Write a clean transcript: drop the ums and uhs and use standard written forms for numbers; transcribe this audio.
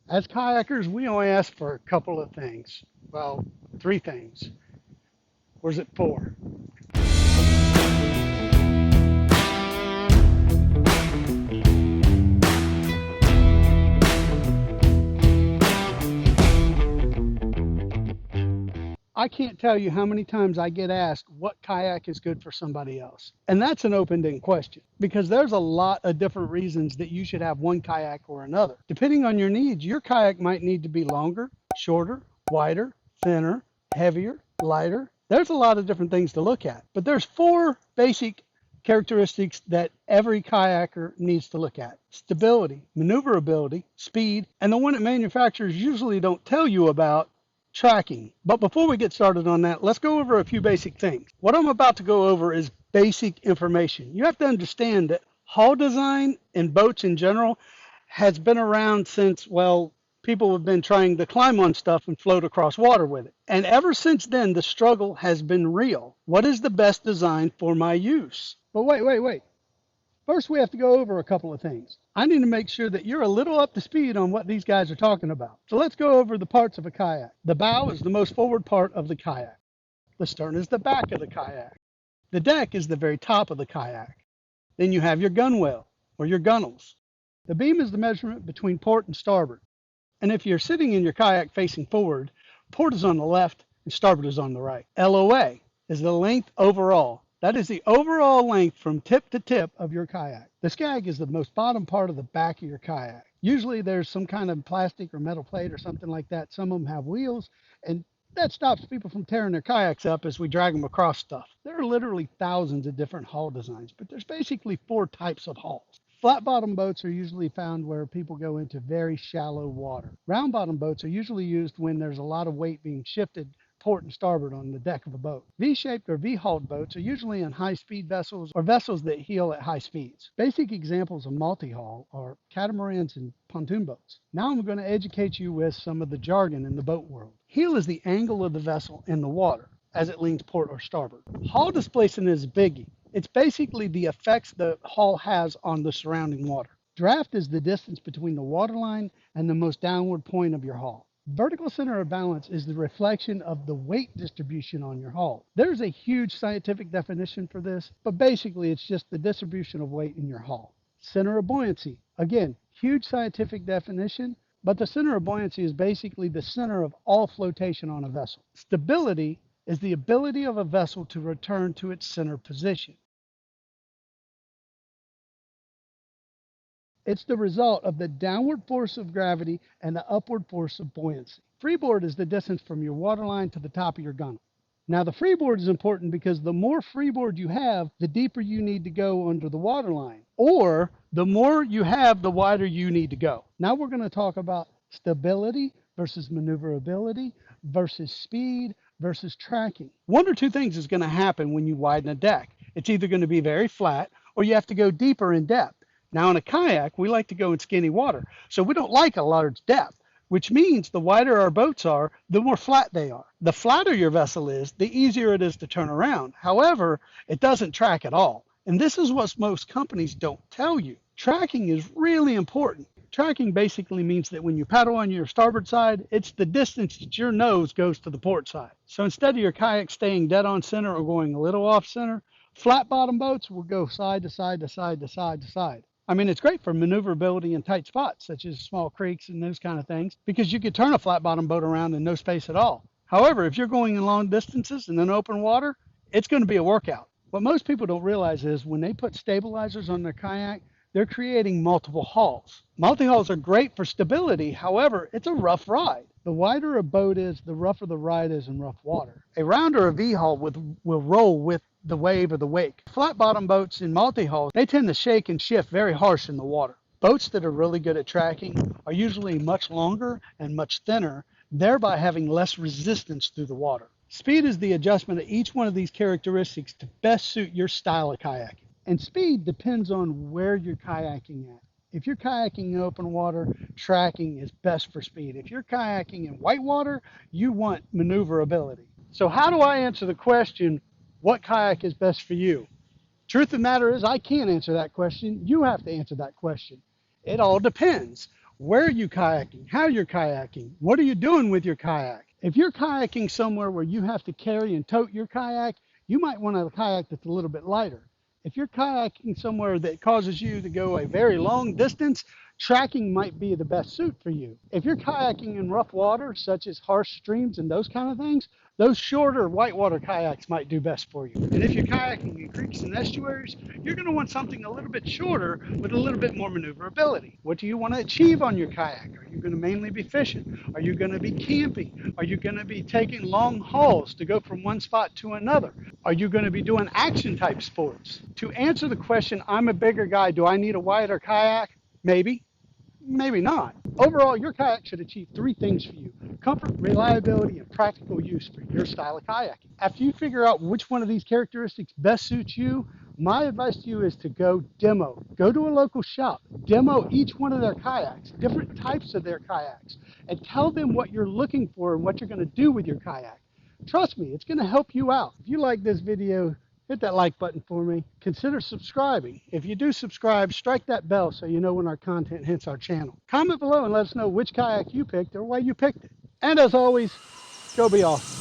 As kayakers, we only ask for a couple of things. Well, three things. Or is it four? I can't tell you how many times I get asked what kayak is good for somebody else. And that's an open-ended question because there's a lot of different reasons that you should have one kayak or another. Depending on your needs, your kayak might need to be longer, shorter, wider, thinner, heavier, lighter. There's a lot of different things to look at, but there's four basic characteristics that every kayaker needs to look at: stability, maneuverability, speed, and the one that manufacturers usually don't tell you about, tracking. But before we get started on that, let's go over a few basic things. What I'm about to go over is basic information. You have to understand that hull design in boats in general has been around since, well, people have been trying to climb on stuff and float across water with it. And ever since then, the struggle has been real. What is the best design for my use? But wait. First, we have to go over a couple of things. I need to make sure that you're a little up to speed on what these guys are talking about. So let's go over the parts of a kayak. The bow is the most forward part of the kayak. The stern is the back of the kayak. The deck is the very top of the kayak. Then you have your gunwale or your gunnels. The beam is the measurement between port and starboard. And if you're sitting in your kayak facing forward, port is on the left and starboard is on the right. LOA is the length overall. That is the overall length from tip to tip of your kayak. The skag is the most bottom part of the back of your kayak. Usually there's some kind of plastic or metal plate or something like that. Some of them have wheels, and that stops people from tearing their kayaks up as we drag them across stuff. There are literally thousands of different hull designs, but there's basically four types of hulls. Flat bottom boats are usually found where people go into very shallow water. Round bottom boats are usually used when there's a lot of weight being shifted port and starboard on the deck of a boat. V-shaped or V-hulled boats are usually in high-speed vessels or vessels that heel at high speeds. Basic examples of multi-hull are catamarans and pontoon boats. Now I'm going to educate you with some of the jargon in the boat world. Heel is the angle of the vessel in the water as it leans port or starboard. Hull displacement is biggie. It's basically the effects the hull has on the surrounding water. Draft is the distance between the waterline and the most downward point of your hull. Vertical center of balance is the reflection of the weight distribution on your hull. There's a huge scientific definition for this, but basically it's just the distribution of weight in your hull. Center of buoyancy, again, huge scientific definition, but the center of buoyancy is basically the center of all flotation on a vessel. Stability is the ability of a vessel to return to its center position. It's the result of the downward force of gravity and the upward force of buoyancy. Freeboard is the distance from your waterline to the top of your gunnel. Now, the freeboard is important because the more freeboard you have, the deeper you need to go under the waterline, or the more you have, the wider you need to go. Now we're going to talk about stability versus maneuverability versus speed versus tracking. One or two things is going to happen when you widen a deck. It's either going to be very flat or you have to go deeper in depth. Now, in a kayak, we like to go in skinny water, so we don't like a large depth, which means the wider our boats are, the more flat they are. The flatter your vessel is, the easier it is to turn around. However, it doesn't track at all. And this is what most companies don't tell you. Tracking is really important. Tracking basically means that when you paddle on your starboard side, it's the distance that your nose goes to the port side. So instead of your kayak staying dead on center or going a little off center, flat bottom boats will go side to side to side to side to side. I mean, it's great for maneuverability in tight spots, such as small creeks and those kind of things, because you could turn a flat bottom boat around in no space at all. However, if you're going in long distances in an open water, it's going to be a workout. What most people don't realize is when they put stabilizers on their kayak, they're creating multiple hulls. Multi-hulls are great for stability. However, it's a rough ride. The wider a boat is, the rougher the ride is in rough water. A round or a V-hull will roll with the wave or the wake. Flat bottom boats in multi-hulls, they tend to shake and shift very harsh in the water. Boats that are really good at tracking are usually much longer and much thinner, thereby having less resistance through the water. Speed is the adjustment of each one of these characteristics to best suit your style of kayaking. And speed depends on where you're kayaking at. If you're kayaking in open water, tracking is best for speed. If you're kayaking in whitewater, you want maneuverability. So how do I answer the question, what kayak is best for you? Truth of the matter is, I can't answer that question. You have to answer that question. It all depends. Where are you kayaking? How you're kayaking? What are you doing with your kayak? If you're kayaking somewhere where you have to carry and tote your kayak, you might want a kayak that's a little bit lighter. If you're kayaking somewhere that causes you to go a very long distance, tracking might be the best suit for you. If you're kayaking in rough water, such as harsh streams and those kind of things, those shorter whitewater kayaks might do best for you. And if you're kayaking in creeks and estuaries, you're going to want something a little bit shorter with a little bit more maneuverability. What do you want to achieve on your kayak? Are you going to mainly be fishing? Are you going to be camping? Are you going to be taking long hauls to go from one spot to another? Are you going to be doing action type sports? To answer the question, I'm a bigger guy, do I need a wider kayak? Maybe. Maybe not. Overall, your kayak should achieve three things for you: comfort, reliability, and practical use for your style of kayaking. After you figure out which one of these characteristics best suits you, my advice to you is to go demo. Go to a local shop, demo each one of their kayaks, different types of their kayaks, and tell them what you're looking for and what you're going to do with your kayak. Trust me, it's going to help you out. If you like this video, hit that like button for me. Consider subscribing. If you do subscribe, strike that bell so you know when our content hits our channel. Comment below and let us know which kayak you picked or why you picked it. And as always, go be awesome.